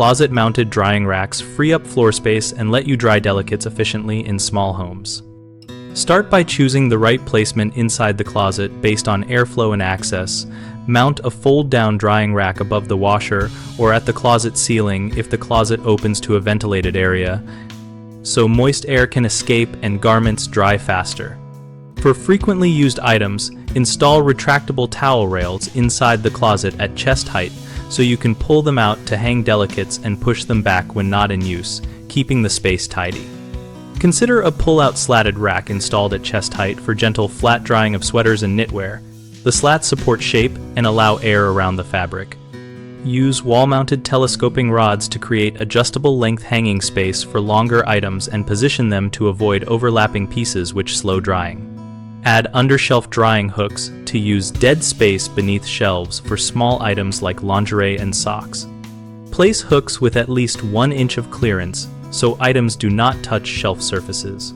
closet-mounted drying racks free up floor space and let you dry delicates efficiently in small homes. Start by choosing the right placement inside the closet based on airflow and access. Mount a fold-down drying rack above the washer or at the closet ceiling if the closet opens to a ventilated area, so moist air can escape and garments dry faster. For frequently used items, install retractable towel rails inside the closet at chest height so you can pull them out to hang delicates and push them back when not in use, keeping the space tidy. Consider a pull-out slatted rack installed at chest height for gentle flat drying of sweaters and knitwear. The slats support shape and allow air around the fabric. Use wall-mounted telescoping rods to create adjustable length hanging space for longer items and position them to avoid overlapping pieces which slow drying. Add undershelf drying hooks to use dead space beneath shelves for small items like lingerie and socks. Place hooks with at least 1 inch of clearance so items do not touch shelf surfaces.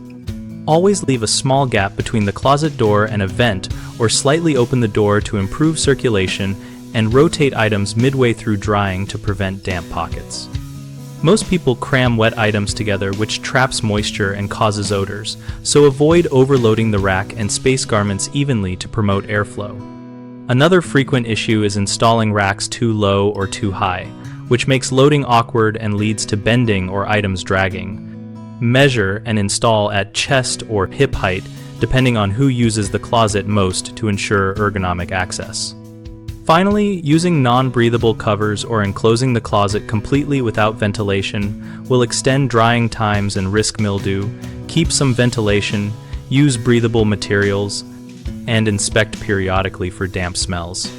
Always leave a small gap between the closet door and a vent or slightly open the door to improve circulation and rotate items midway through drying to prevent damp pockets. Most people cram wet items together, which traps moisture and causes odors, so avoid overloading the rack and space garments evenly to promote airflow. Another frequent issue is installing racks too low or too high, which makes loading awkward and leads to bending or items dragging. Measure and install at chest or hip height, depending on who uses the closet most to ensure ergonomic access. Finally, using non-breathable covers or enclosing the closet completely without ventilation will extend drying times and risk mildew. Keep some ventilation, use breathable materials, and inspect periodically for damp smells.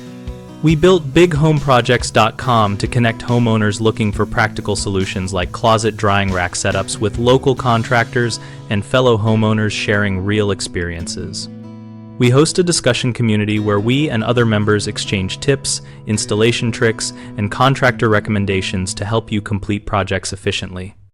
We built BigHomeProjects.com to connect homeowners looking for practical solutions like closet drying rack setups with local contractors and fellow homeowners sharing real experiences. We host a discussion community where we and other members exchange tips, installation tricks, and contractor recommendations to help you complete projects efficiently.